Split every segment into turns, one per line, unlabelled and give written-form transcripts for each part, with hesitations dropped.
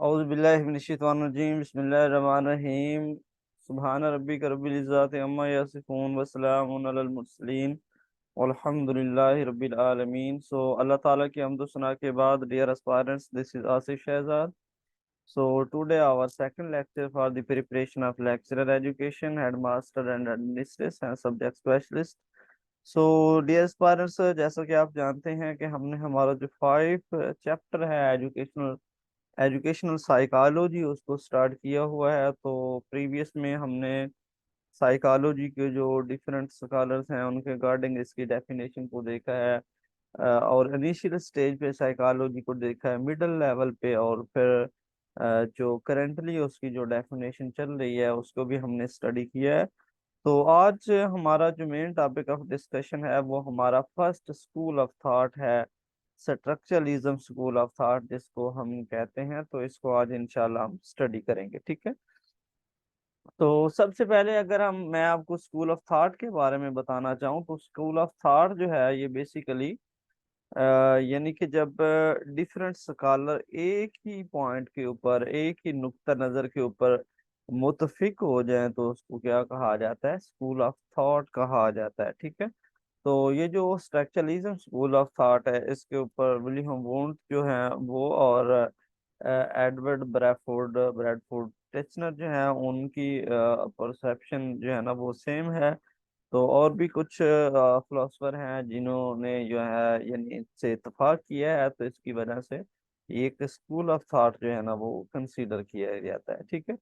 औज़ु बिल्लाहि मिनश शैतानिर रजीम बिस्मिल्लाहिर रहमानिर रहीम सुब्हान रब्बिक रब्बिल इज़्ज़ति अम्मा यसिफून व सलामुन अलल मुरसलीन वल्हम्दुलिल्लाहि रब्बिल आलमीन। सो अल्लाह ताला की हम्द व सना के बाद, dear aspirants, this is Asif Shahzad. So today our second lecture for the preparation of lecturer education, headmaster and administration and subject specialist. So dear aspirants, जैसा कि आप जानते हैं कि हमने हमारा जो 5 चैप्टर है एजुकेशनल साइकोलॉजी उसको स्टार्ट किया हुआ है। तो प्रीवियस में हमने साइकोलॉजी के जो डिफरेंट स्कॉलर्स हैं उनके रिगार्डिंग इसकी डेफिनेशन को देखा है, और इनिशियल स्टेज पे साइकोलॉजी को देखा है, मिडिल लेवल पे, और फिर जो करेंटली उसकी जो डेफिनेशन चल रही है उसको भी हमने स्टडी किया है। तो आज हमारा जो मेन टॉपिक ऑफ डिस्कशन है वो हमारा फर्स्ट स्कूल ऑफ थॉट है, स्ट्रक्चरलिज्म स्कूल ऑफ थॉट जिसको हम कहते हैं। तो इसको आज इंशाल्लाह हम स्टडी करेंगे, ठीक है। तो सबसे पहले अगर मैं आपको स्कूल ऑफ थॉट के बारे में बताना चाहूँ तो स्कूल ऑफ थॉट जो है ये बेसिकली यानी कि जब डिफरेंट स्कॉलर एक ही पॉइंट के ऊपर, एक ही नुक्ता नज़र के ऊपर मुतफिक हो जाए तो उसको क्या कहा जाता है, स्कूल ऑफ थॉट कहा जाता है, ठीक है। तो ये जो स्ट्रक्चरलिज्म स्कूल ऑफ थॉट है इसके ऊपर विलियम वुंट जो है वो, और एडवर्ड ब्रैडफोर्ड टिचनर जो है उनकी परसेप्शन जो है ना वो सेम है। तो और भी कुछ फिलोसफर हैं जिन्होंने जो है यानी इससे इत्तेफाक किया है, तो इसकी वजह से ये एक स्कूल ऑफ थॉट जो है ना वो कंसीडर किया जाता है, ठीक है।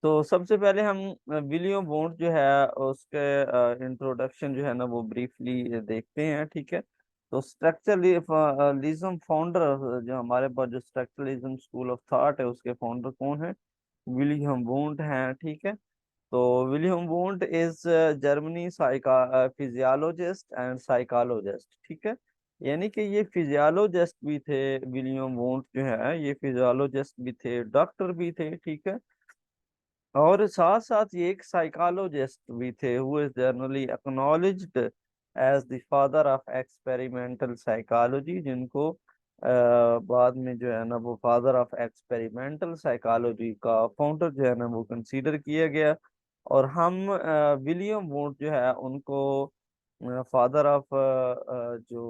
तो सबसे पहले हम विलियम वोंट जो है उसके इंट्रोडक्शन जो है ना वो ब्रीफली देखते हैं, ठीक है। तो स्ट्रक्चरलिज्म फाउंडर, जो हमारे पास जो स्ट्रक्चरलिज्म स्कूल ऑफ थॉट है उसके फाउंडर कौन है, विलियम वोंट हैं, ठीक है। तो William won't is Germany physiologist and psychologist, ठीक है। यानी कि ये फिजियोलॉजिस्ट भी थे, विलियम वोंट जो है ये फिजियोलॉजिस्ट भी थे, डॉक्टर भी थे, ठीक है। और साथ साथ ये एक साइकोलॉजिस्ट भी थे, who is generally acknowledged as the father of experimental psychology, जिनको बाद में जो है ना वो फादर ऑफ एक्सपेरिमेंटल साइकोलॉजी का फाउंडर जो है ना वो कंसीडर किया गया। और हम विलियम वुंट जो है उनको फादर ऑफ जो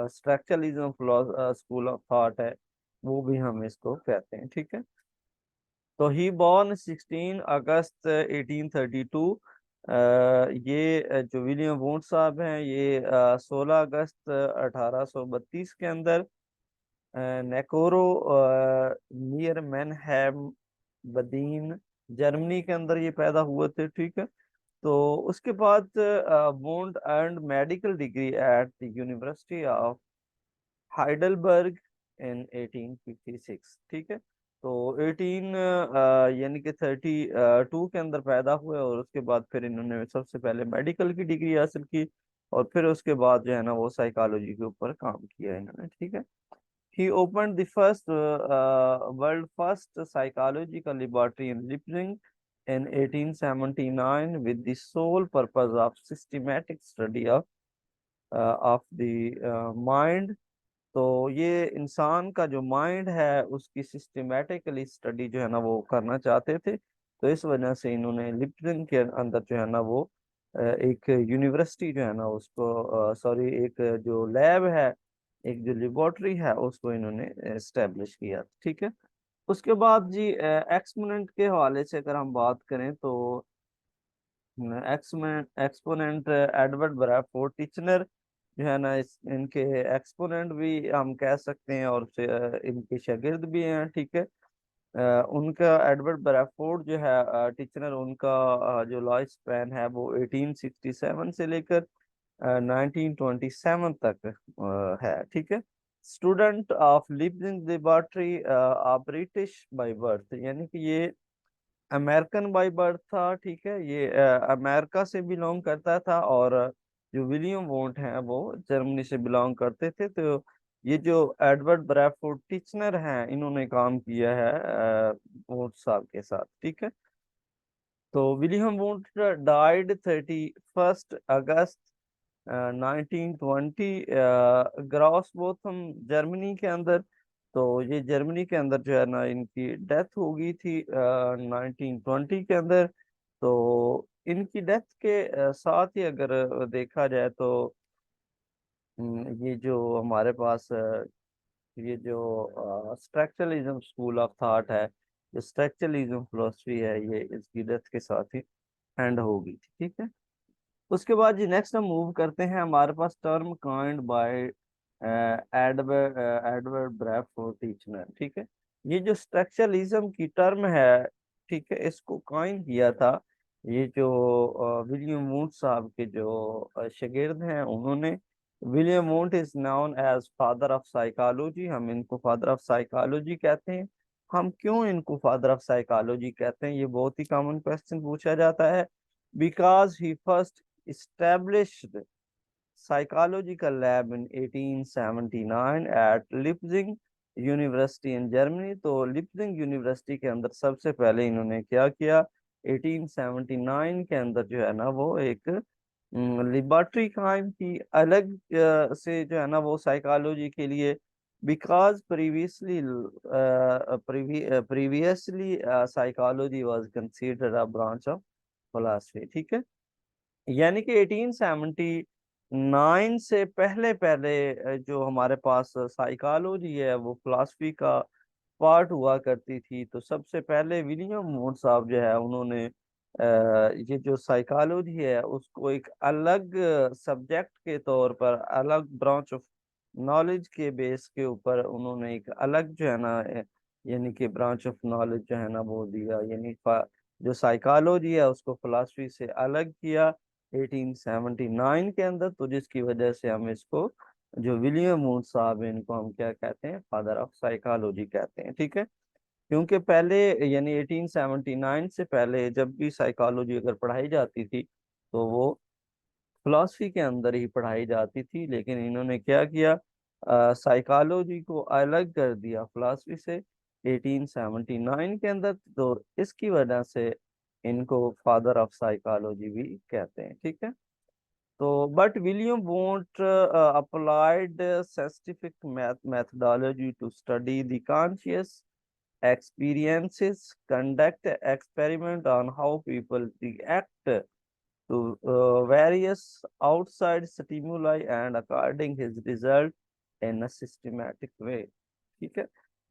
स्ट्रक्चरलिज्म स्कूल ऑफ थॉट है वो भी हम इसको कहते हैं, ठीक है। तो ही बॉर्न 16 अगस्त 1832। ये जो विलियम वुंट साहब हैं ये 16 अगस्त 1832 के अंदर नेकोरो नियर मैनहेम बदीन जर्मनी के अंदर ये पैदा हुए थे, ठीक है। तो उसके बाद Wundt earned medical degree at the university of Heidelberg in 1856, ठीक है। तो 18 यानी कि 32 के अंदर पैदा हुए, और उसके बाद फिर इन्होंने सबसे पहले मेडिकल की डिग्री हासिल की, और फिर उसके बाद जो है ना वो साइकोलॉजी के ऊपर काम किया इन्होंने, ठीक है। He opened the first world first psychological laboratory in Leipzig in 1879 with the sole purpose of systematic study of the mind। तो ये इंसान का जो माइंड है उसकी सिस्टमेटिकली स्टडी जो है ना वो करना चाहते थे। तो इस वजह से इन्होंने लिप्टन के अंदर जो है ना वो एक यूनिवर्सिटी जो है ना उसको, सॉरी, एक जो लैब है, एक जो लेबोरेटरी है उसको इन्होंने एस्टेब्लिश किया, ठीक है। उसके बाद जी एक्सपोनेंट के हवाले से अगर हम बात करें तो एक्सपोनेंट एडवर्ड बराफोर्ड टिचनर जो है ना इनके एक्सपोनेंट भी हम कह सकते हैं, और इनके शागिर्द भी हैं, ठीक है। उनका एडवर्ड बराफोर्ड जो है टिचनर, उनका जो लाइफ स्पैन है वो 1867 से लेकर 1927 तक है, ठीक है। Student of living laboratory British by birth, यानी कि ये अमेरिकन बाय बर्थ था, ठीक है। ये अमेरिका से बिलोंग करता था, और जो विलियम वोंट हैं वो जर्मनी से बिलोंग करते थे। तो ये जो एडवर्ड ब्रैडफोर्ड टिचनर हैं इन्होंने काम किया है वोंट साहब के साथ, ठीक है। तो William Wundt died 31 August 1920 Grossbothen Germany के अंदर। तो ये जर्मनी के अंदर जो है ना इनकी डेथ हो गई थी 1920 के अंदर। तो इनकी डेथ के साथ ही अगर देखा जाए तो ये जो हमारे पास ये जो स्ट्रक्चरलिज्म स्कूल ऑफ थॉट है, जो स्ट्रक्चरलिज्म फिलोसफी है, ये इसकी डेथ के साथ ही एंड हो गई थी। ठीक है। उसके बाद जी नेक्स्ट हम मूव करते हैं, हमारे पास term coined by Edward Edward Bradford Titchener. ठीक है। ये जो स्ट्रक्चरलिज्म की टर्म है, ठीक है, इसको कॉइन किया था ये जो विलियम वुड साहब के जो शागिर्द हैं उन्होंने। William Wundt is known as father of psychology. हम इनको फादर ऑफ साइकोलॉजी कहते हैं। हम क्यों इनको फादर ऑफ साइकोलॉजी कहते हैं, ये बहुत ही कॉमन क्वेश्चन पूछा जाता है। Because he first established psychological lab in 1879 at Leipzig university in Germany. तो लिप्जिंग यूनिवर्सिटी के अंदर सबसे पहले इन्होंने क्या किया, 1879 के अंदर जो है ना वो एक लेबोरेटरी कायम की अलग से जो है ना वो साइकोलॉजी के लिए। Because previously psychology was considered a branch of philosophy. ठीक है। यानी कि 1879 से पहले पहले जो हमारे पास साइकोलॉजी है वो फिलॉसफी का पार्ट हुआ करती थी। तो सबसे पहले विलियम वुड साहब जो है उन्होंने ये जो साइकोलॉजी है उसको एक अलग सब्जेक्ट के तौर पर, अलग ब्रांच ऑफ नॉलेज के बेस के ऊपर उन्होंने एक अलग जो है ना यानी कि ब्रांच ऑफ नॉलेज जो है ना वो दिया। यानी जो साइकोलॉजी है उसको फिलॉसफी से अलग किया 1879 के अंदर। तो जिसकी वजह से हम इसको, जो विलियम वुड साहब है, इनको हम क्या कहते हैं, फादर ऑफ साइकोलॉजी कहते हैं। ठीक है। क्योंकि पहले यानी 1879 से पहले जब भी साइकोलॉजी अगर पढ़ाई जाती थी तो वो फिलॉसफी के अंदर ही पढ़ाई जाती थी। लेकिन इन्होंने क्या किया, साइकोलॉजी को अलग कर दिया फिलॉसफी से 1879 के अंदर। तो इसकी वजह से इनको फादर ऑफ साइकोलॉजी भी कहते हैं। ठीक है। तो but William won't applied scientific methodology to study the conscious experiences, conduct experiment on how people react to various outside stimuli and according his result in a systematic way। ठीक है।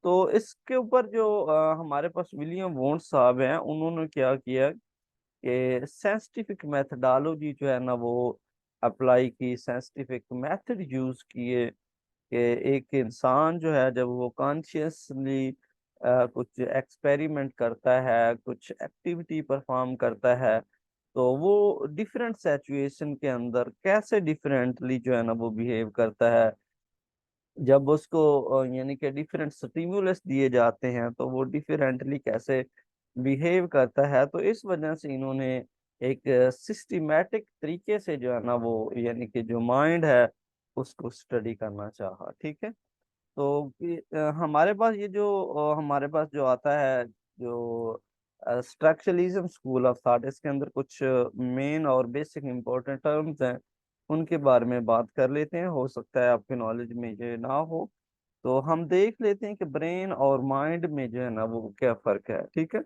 तो इसके ऊपर जो हमारे पास विलियम वोंट साहब हैं उन्होंने क्या किया कि साइंटिफिक मेथडोलॉजी जो है ना वो अप्लाई की, साइंटिफिक मेथड यूज किए कि एक इंसान जो है जब वो कॉन्शियसली कुछ एक्सपेरिमेंट करता है, कुछ एक्टिविटी परफॉर्म करता है, तो वो डिफरेंट सिचुएशन के अंदर कैसे डिफरेंटली जो है ना वो बिहेव करता है। जब उसको यानी कि डिफरेंट स्टिमुलस दिए जाते हैं तो वो डिफरेंटली कैसे बिहेव करता है। तो इस वजह से इन्होंने एक सिस्टमैटिक तरीके से जो है ना वो यानी कि जो माइंड है उसको स्टडी करना चाहा। ठीक है। तो हमारे पास ये जो हमारे पास जो आता है, जो स्ट्रक्चरलिज्म स्कूल ऑफ थॉट, इसके अंदर कुछ मेन और बेसिक इंपॉर्टेंट टर्म्स हैं, उनके बारे में बात कर लेते हैं। हो सकता है आपके नॉलेज में ये ना हो, तो हम देख लेते हैं कि ब्रेन और माइंड में जो है ना वो क्या फर्क है। ठीक है।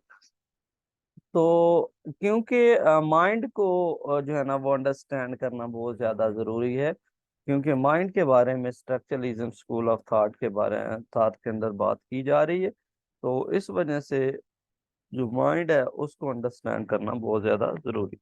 तो क्योंकि माइंड को जो है ना वो अंडरस्टैंड करना बहुत ज्यादा जरूरी है, क्योंकि माइंड के बारे में स्ट्रक्चरलिज्म स्कूल ऑफ थॉट के बारे में थॉट के अंदर बात की जा रही है। तो इस वजह से जो माइंड है उसको अंडरस्टैंड करना बहुत ज्यादा जरूरी।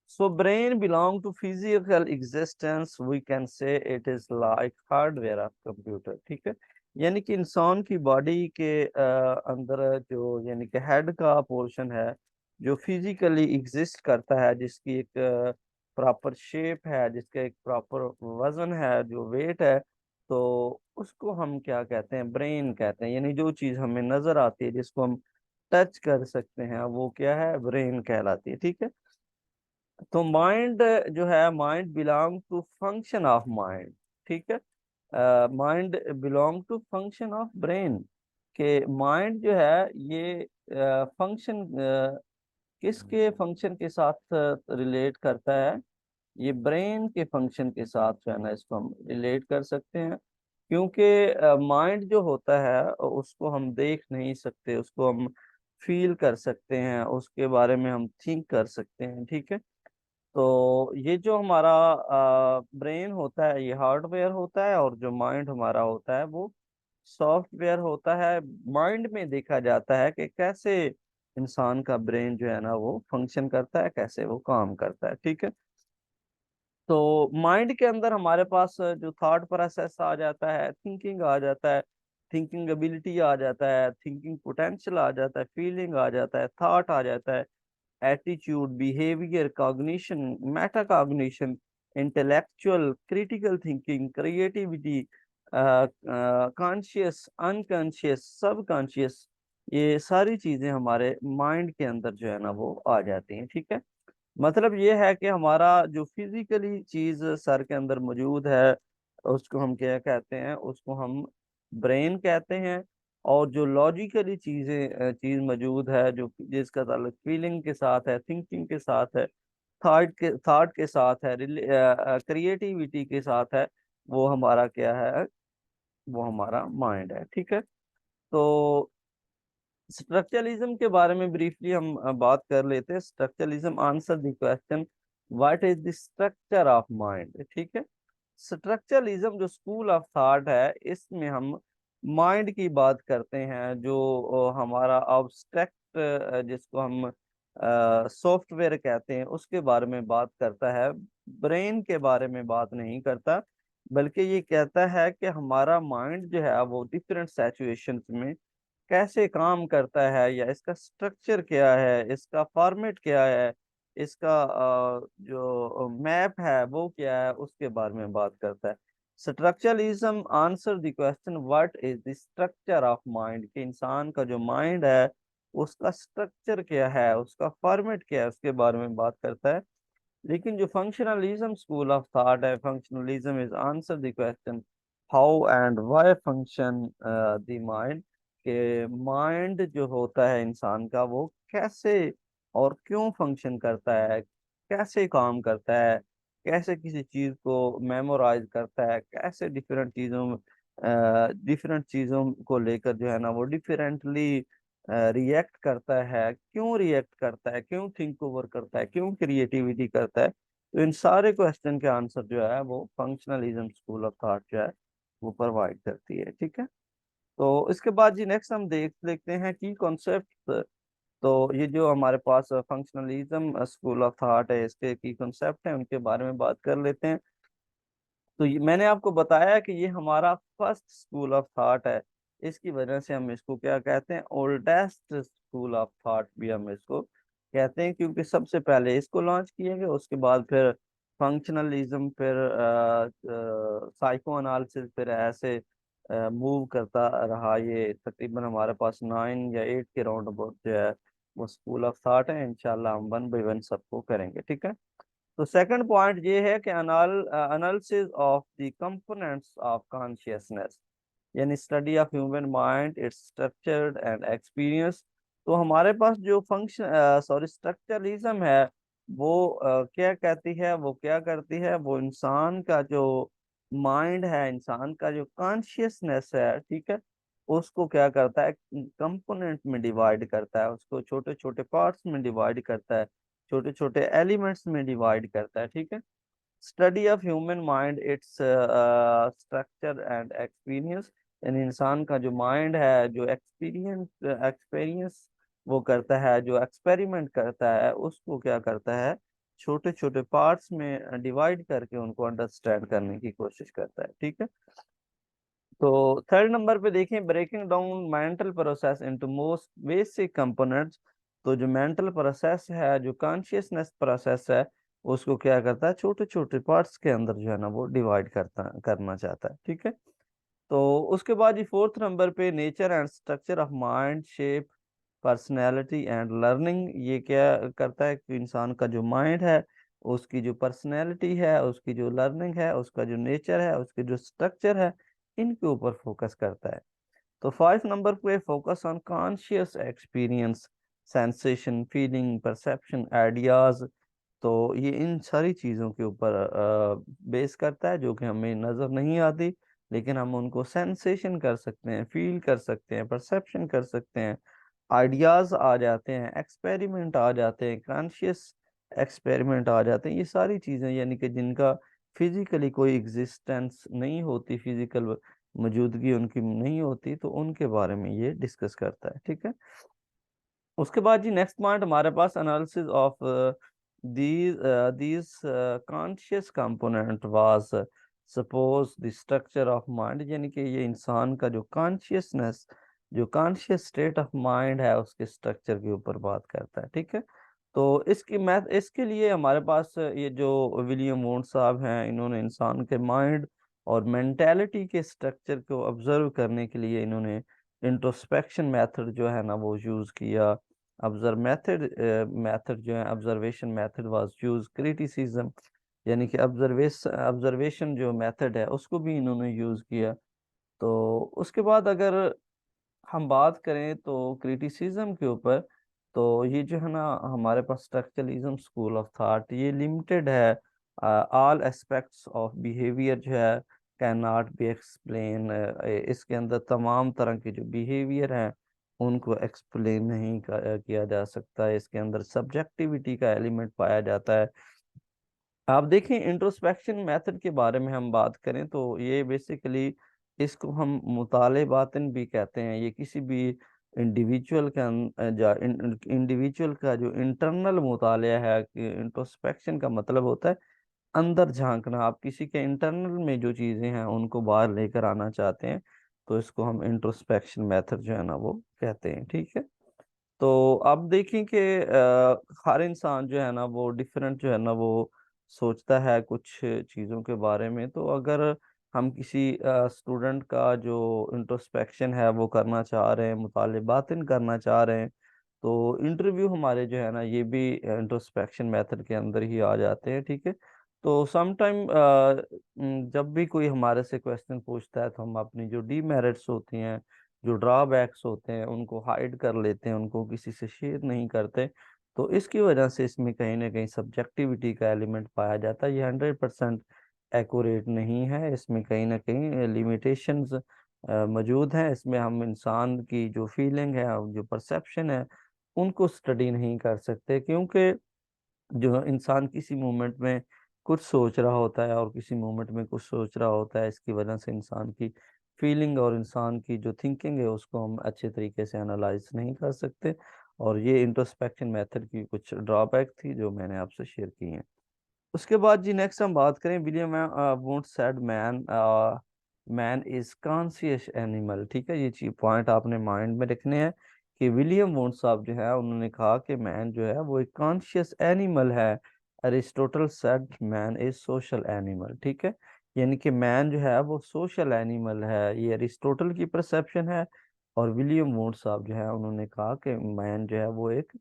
So brain belong to physical existence, we can say it is like hardware of computer. ठीक है। यानी कि इंसान की बॉडी के अंदर जो यानी कि हेड का पोर्शन है जो फिजिकली एग्जिस्ट करता है, जिसकी एक प्रॉपर शेप है, जिसका एक प्रॉपर वजन है, जो वेट है, तो उसको हम क्या कहते हैं, ब्रेन कहते हैं। यानी जो चीज हमें नजर आती है, जिसको हम टच कर सकते हैं, वो क्या है, ब्रेन कहलाती है। ठीक है। तो माइंड जो है, mind belong to function of mind. ठीक है। Mind belong to function of brain, के माइंड जो है ये फंक्शन किसके फंक्शन के साथ रिलेट करता है, ये ब्रेन के फंक्शन के साथ जो है ना इसको हम रिलेट कर सकते हैं, क्योंकि माइंड जो होता है उसको हम देख नहीं सकते, उसको हम फील कर सकते हैं, उसके बारे में हम थिंक कर सकते हैं। ठीक है, तो ये जो हमारा ब्रेन होता है ये हार्डवेयर होता है, और जो माइंड हमारा होता है वो सॉफ्टवेयर होता है। माइंड में देखा जाता है कि कैसे इंसान का ब्रेन जो है ना वो फंक्शन करता है, कैसे वो काम करता है। ठीक है, तो माइंड के अंदर हमारे पास जो थॉट प्रोसेस आ जाता है, थिंकिंग आ जाता है, थिंकिंग एबिलिटी आ जाता है, थिंकिंग पोटेंशियल आ जाता है, फीलिंग आ जाता है, थॉट आ जाता है, attitude, behaviour, cognition, Meta cognition, intellectual, critical thinking, creativity, conscious, unconscious, सब कॉन्शियस, ये सारी चीजें हमारे माइंड के अंदर जो है ना वो आ जाती हैं। ठीक है, मतलब ये है कि हमारा जो फिजिकली चीज सर के अंदर मौजूद है उसको हम क्या कहते हैं, उसको हम ब्रेन कहते हैं। और जो लॉजिकली चीज मौजूद है, जो जिसका ताल्लुक फीलिंग के साथ है, थिंकिंग के साथ है, थॉट के साथ है, क्रिएटिविटी के साथ है, वो हमारा क्या है, वो हमारा माइंड है। ठीक है, तो स्ट्रक्चरलिज्म के बारे में ब्रीफली हम बात कर लेते हैं। Structuralism answer the question what is the structure of mind. ठीक है, स्ट्रक्चरलिज्म जो स्कूल ऑफ थॉट है इसमें हम माइंड की बात करते हैं, जो हमारा ऑब्स्ट्रैक्ट, जिसको हम सॉफ्टवेयर कहते हैं, उसके बारे में बात करता है, ब्रेन के बारे में बात नहीं करता। बल्कि ये कहता है कि हमारा माइंड जो है वो डिफरेंट सिचुएशंस में कैसे काम करता है, या इसका स्ट्रक्चर क्या है, इसका फॉर्मेट क्या है, इसका जो मैप है वो क्या है, उसके बारे में बात करता है। Structuralism answer the question what is the structure of mind, कि इंसान का जो माइंड है उसका स्ट्रक्चर क्या है, उसका फॉर्मेट क्या है, उसके बारे में बात करता है। लेकिन जो फंक्शनलिज्म स्कूल ऑफ थॉट है, functionalism is answer the question how and why function the mind, के माइंड जो होता है इंसान का वो कैसे और क्यों फंक्शन करता है, कैसे काम करता है, कैसे किसी चीज को मेमोराइज करता है, कैसे डिफरेंट चीजों को लेकर जो है ना वो डिफरेंटली रिएक्ट करता है, क्यों रिएक्ट करता है, क्यों थिंक ओवर करता है, क्यों क्रिएटिविटी करता है। तो इन सारे क्वेश्चन के आंसर जो है वो फंक्शनलिज्म स्कूल ऑफ थॉट जो है वो प्रोवाइड करती है। ठीक है, तो इसके बाद जी नेक्स्ट हम देख लेते हैं की कॉन्सेप्ट। तो ये जो हमारे पास फंक्शनलिज्म स्कूल ऑफ थॉट है, इसके की कॉन्सेप्ट है, उनके बारे में बात कर लेते हैं। तो मैंने आपको बताया कि ये हमारा फर्स्ट स्कूल ऑफ थॉट है, इसकी वजह से हम इसको क्या कहते हैं, ओल्डेस्ट स्कूल ऑफ थॉट भी हम इसको कहते हैं, क्योंकि सबसे पहले इसको लॉन्च किया गया, उसके बाद फिर फंक्शनलिज्म, फिर साइको एनालिसिस, फिर ऐसे मूव करता रहा। ये तकरीबन हमारे पास 9 या 8 के राउंड अबाउट जो है वो स्कूल ऑफ थॉट है। इंशाल्लाह हम वन बाई वन सबको करेंगे। ठीक है, तो सेकंड पॉइंट ये है कि analysis of the components of consciousness, यानी study of human mind, its structured and experience. तो हमारे पास जो फंक्शन सॉरी स्ट्रक्चरलिज्म है वो क्या कहती है, वो क्या करती है, वो इंसान का जो माइंड है, इंसान का जो कॉन्शियसनेस है, ठीक है, उसको क्या करता है, कंपोनेंट में डिवाइड करता है, उसको छोटे छोटे पार्ट्स में डिवाइड करता है, छोटे छोटे एलिमेंट्स में डिवाइड करता है। ठीक है, study of human mind, its structure and experience, यानी इंसान का जो माइंड है, जो एक्सपीरियंस वो करता है, जो एक्सपेरिमेंट करता है, उसको क्या करता है, छोटे छोटे पार्ट्स में डिवाइड करके उनको अंडरस्टैंड करने की कोशिश करता है। ठीक है, तो थर्ड नंबर पे देखें, breaking down mental process into most basic components. तो जो मेंटल प्रोसेस है, जो कॉन्शियसनेस प्रोसेस है, उसको क्या करता है, छोटे छोटे पार्ट्स के अंदर जो है ना वो डिवाइड करना चाहता है। ठीक है, तो उसके बाद ये फोर्थ नंबर पे nature and structure of mind shape personality and learning. ये क्या करता है कि इंसान का जो माइंड है, उसकी जो पर्सनैलिटी है, उसकी जो लर्निंग है, उसका जो नेचर है, उसके जो स्ट्रक्चर है, इनके ऊपर फोकस करता है। तो 5 नंबर पे focus on conscious experience, sensation, feeling, perception, ideas, तो ये इन सारी चीज़ों के ऊपर बेस करता है, जो कि हमें नज़र नहीं आती, लेकिन हम उनको सेंसेशन कर सकते हैं, फील कर सकते हैं, परसेप्शन कर सकते हैं, आइडियाज़ आ जाते हैं, एक्सपेरिमेंट आ जाते हैं, कॉन्शियस एक्सपेरिमेंट आ जाते हैं। ये सारी चीज़ें यानी कि जिनका फिज़िकली कोई एग्जिस्टेंस नहीं होती, फिज़िकल मौजूदगी उनकी नहीं होती, तो उनके बारे में ये डिस्कस करता है, ठीक है? उसके बाद जी नेक्स्ट पॉइंट हमारे पास analysis of these conscious component was suppose the structure of mind, यानी कि ये इंसान का जो कॉन्शियसनेस, जो कॉन्शियस स्टेट ऑफ माइंड है, उसके स्ट्रक्चर के ऊपर बात करता है, ठीक है। तो इसकी मैथ इसके लिए हमारे पास ये जो विलियम वोंड साहब हैं, इन्होंने इंसान के माइंड और मेंटालिटी के स्ट्रक्चर को ऑब्जर्व करने के लिए इन्होंने इंट्रोस्पेक्शन मेथड जो है ना वो यूज़ किया। मेथड जो है observation method was use, criticism यानी कि ऑब्जर्वेशन जो मेथड है उसको भी इन्होंने यूज़ किया। तो उसके बाद अगर हम बात करें तो क्रिटिसिज्म के ऊपर, तो ये जो है ना हमारे पास स्ट्रक्चरलिज्म स्कूल ऑफ थॉट ये लिमिटेड है। ऑल एस्पेक्ट्स ऑफ बिहेवियर जो है कैन नॉट बी एक्सप्लेन, इसके अंदर तमाम तरह के जो बिहेवियर हैं उनको एक्सप्लेन नहीं किया जा सकता है, इसके अंदर सब्जेक्टिविटी का एलिमेंट पाया जाता है। आप देखें इंट्रोस्पेक्शन मेथड के बारे में हम बात करें तो ये बेसिकली इसको हम मुताले बातिन भी कहते हैं। ये किसी भी इंडिविजुअल का जो इंटरनल मुतालिया है कि इंट्रोस्पेक्शन का मतलब होता है अंदर झांकना। आप किसी के इंटरनल में जो चीज़ें हैं उनको बाहर लेकर आना चाहते हैं, तो इसको हम इंट्रोस्पेक्शन मेथड जो है ना वो कहते हैं, ठीक है। तो आप देखें कि हर इंसान जो है ना वो डिफरेंट जो है ना वो सोचता है कुछ चीज़ों के बारे में। तो अगर हम किसी स्टूडेंट का जो इंट्रोस्पेक्शन है वो करना चाह रहे हैं, मुताले बातिन करना चाह रहे हैं, तो इंटरव्यू हमारे जो है ना ये भी इंट्रोस्पेक्शन मेथड के अंदर ही आ जाते हैं, ठीक है। तो सम टाइम जब भी कोई हमारे से क्वेश्चन पूछता है तो हम अपनी जो डीमेरिट्स होती हैं, जो ड्रॉबैक्स होते हैं उनको हाइड कर लेते हैं, उनको किसी से शेयर नहीं करते। तो इसकी वजह से इसमें कहीं न कहीं सब्जेक्टिविटी का एलिमेंट पाया जाता है। ये 100% एक्यूरेट नहीं है, इसमें कहीं न कहीं लिमिटेशंस मौजूद हैं। इसमें हम इंसान की जो फीलिंग है और जो परसेप्शन है, उनको स्टडी नहीं कर सकते, क्योंकि जो इंसान किसी मोमेंट में कुछ सोच रहा होता है और किसी मोमेंट में कुछ सोच रहा होता है, इसकी वजह से इंसान की फीलिंग और इंसान की जो थिंकिंग है उसको हम अच्छे तरीके से एनालाइज नहीं कर सकते। और ये इंट्रोस्पेक्शन मेथड की कुछ ड्रॉबैक थी जो मैंने आपसे शेयर की हैं। उसके बाद जी नेक्स्ट हम बात करें William wound said man is conscious animal, ठीक है। ये चीज पॉइंट आपने माइंड में रखने हैं कि विलियम वुंड साहब जो है उन्होंने कहा कि मैन जो है वो एक कॉन्शियस एनिमल है। Aristotle said man is social animal, ठीक है। यानी कि मैन जो है वो सोशल एनिमल है, ये अरिस्टोटल की परसेप्शन है। और विलियम वुंड साहब जो है उन्होंने कहा कि मैन जो है वो एक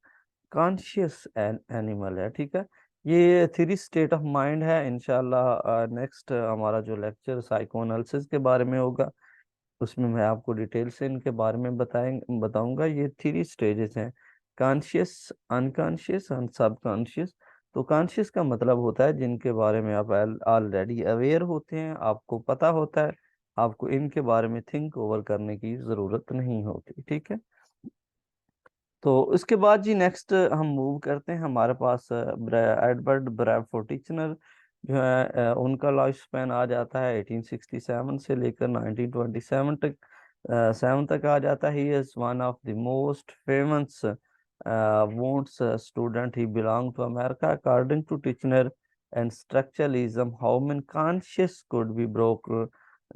कॉन्शियस एनिमल है, ठीक है। ये थ्री स्टेट ऑफ माइंड है। इंशाल्लाह नेक्स्ट हमारा जो लेक्चर साइको एनालिसिस के बारे में होगा उसमें मैं आपको डिटेल से इनके बारे में बताऊंगा। ये थ्री स्टेजेस हैं, कॉन्शियस, अनकॉन्शियस एंड सबकॉन्शियस। तो कॉन्शियस का मतलब होता है जिनके बारे में आप ऑलरेडी अवेयर होते हैं, आपको पता होता है, आपको इनके बारे में थिंक ओवर करने की ज़रूरत नहीं होती, ठीक है। तो इसके बाद जी नेक्स्ट हम मूव करते हैं, हमारे पास एडवर्ड ब्रैडफोर्ड टिचनर जो है उनका लाइफ स्पैन आ जाता है 1867 से लेकर 1927 तक, 7 तक आ जाता है। He is one of the most famous Wundt's student, he belong to America according to Titchener and structuralism how man conscious could be broke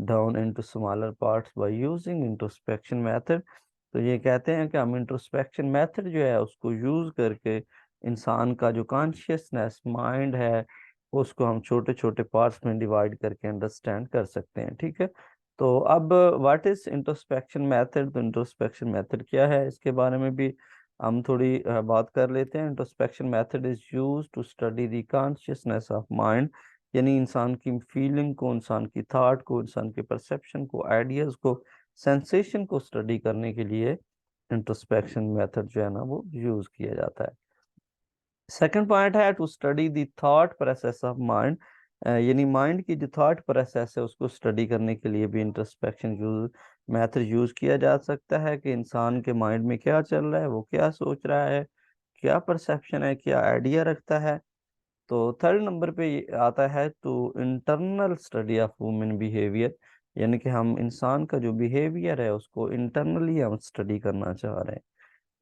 down into smaller parts by using introspection method. तो ये कहते हैं कि हम introspection method जो है उसको use करके इंसान का जो कॉन्शियसनेस माइंड है उसको हम छोटे छोटे पार्ट्स में डिवाइड करके अंडरस्टैंड कर सकते हैं, ठीक है। तो अब व्हाट इज इंट्रोस्पेक्शन मेथड, तो इंट्रोस्पेक्शन मेथड क्या है इसके बारे में भी हम थोड़ी बात कर लेते हैं। Introspection method is use to study the consciousness of mind, यानी इंसान की फीलिंग को, इंसान की थॉट को, इंसान के परसेप्शन को, आइडियाज को, सेंसेशन को स्टडी करने के लिए इंट्रोस्पेक्शन मेथड जो है ना वो यूज किया जाता है। सेकंड पॉइंट है to study the thought process of mind, यानी माइंड की जो थॉट प्रोसेस है उसको स्टडी करने के लिए भी इंट्रोस्पेक्शन यूज मेथड यूज किया जा सकता है कि इंसान के माइंड में क्या चल रहा है, वो क्या सोच रहा है, क्या परसेप्शन है, क्या आइडिया रखता है। तो थर्ड नंबर पे ये आता है to internal study of human behaviour, यानी कि हम इंसान का जो बिहेवियर है उसको इंटरनली हम स्टडी करना चाह रहे हैं।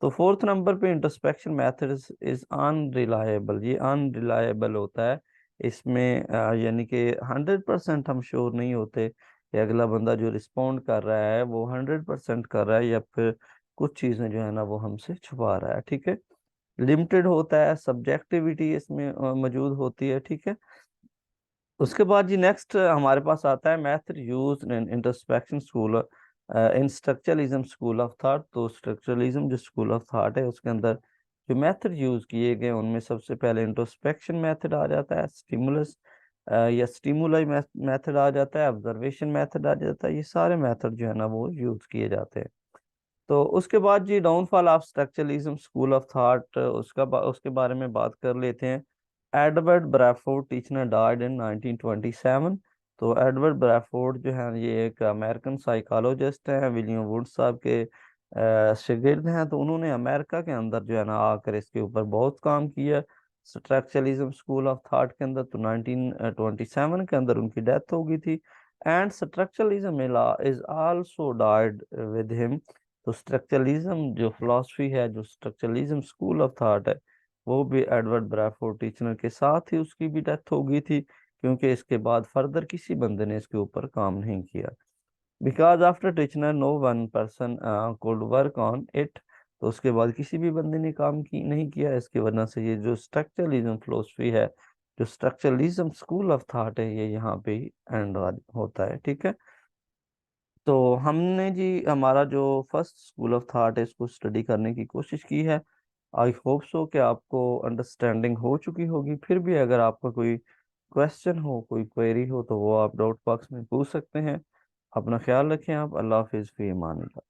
तो फोर्थ नंबर पे इंट्रोस्पेक्शन मेथड इज अनरिलायबल, ये अनरिलायबल होता है। इसमें यानी कि 100% हम श्योर नहीं होते कि अगला बंदा जो रिस्पोंड कर रहा है वो 100% कर रहा है या फिर कुछ चीज़ें जो है ना वो हमसे छुपा रहा है, ठीक है। लिमिटेड होता है, सब्जेक्टिविटी इसमें मौजूद होती है, ठीक है। उसके बाद जी नेक्स्ट हमारे पास आता है method use in introspection school in structuralism school of thought. तो स्ट्रक्चरलिज्म जो स्कूल ऑफ थॉट है उसके अंदर जो मेथड यूज किए गए उनमें सबसे पहले इंट्रोस्पेक्शन मेथड आ जाता है, स्टिमुलस या स्टिमुलाई मेथड आ जाता है, ऑब्जर्वेशन मेथड आ जाता है। ये सारे मेथड जो है ना वो यूज किए जाते हैं। तो उसके बाद जी downfall of structuralism school of thought उसके बारे में बात कर लेते हैं। Edward Bradford Titchener died in 1927। तो एडवर्ड ब्रैफोर्ड जो है ये एक अमेरिकन साइकोलॉजिस्ट हैं, विलियम वुड साहब के शागिर्द हैं। तो उन्होंने अमेरिका के अंदर जो है ना आकर इसके ऊपर बहुत काम किया स्ट्रक्चरलिज्म स्कूल ऑफ थॉट के अंदर। तो 1927 के अंदर उनकी डेथ हो गई थी। And structuralism is also died with him. तो स्ट्रक्चरलिज्म जो फिलॉसफी है, जो स्ट्रक्चरलिज्म स्कूल ऑफ थॉट है, वो भी एडवर्ड ब्रैफोर्ड टीचर के साथ ही उसकी भी डेथ हो गई थी, क्योंकि इसके बाद फर्दर किसी बंदे ने इसके ऊपर काम नहीं किया। Because after teacher no one person could work on it. तो उसके बाद किसी भी बंदे ने काम की नहीं किया, इसकी वजह से ये जो स्ट्रक्चरलिज्म फिलोसफी है, जो स्ट्रक्चरलिज्म स्कूल ऑफ थॉट है, ये यहाँ पे ही एंड होता है, ठीक है। तो हमने जी हमारा जो फर्स्ट स्कूल ऑफ थॉट है इसको स्टडी करने की कोशिश की है। आई होप सो कि आपको अंडरस्टैंडिंग हो चुकी होगी। फिर भी अगर आपका कोई क्वेश्चन हो, कोई क्वेरी हो, तो वो आप डाउट बॉक्स में पूछ सकते हैं। अपना ख्याल रखें आप। अल्लाह हाफिज़, फी अमान अल्लाह।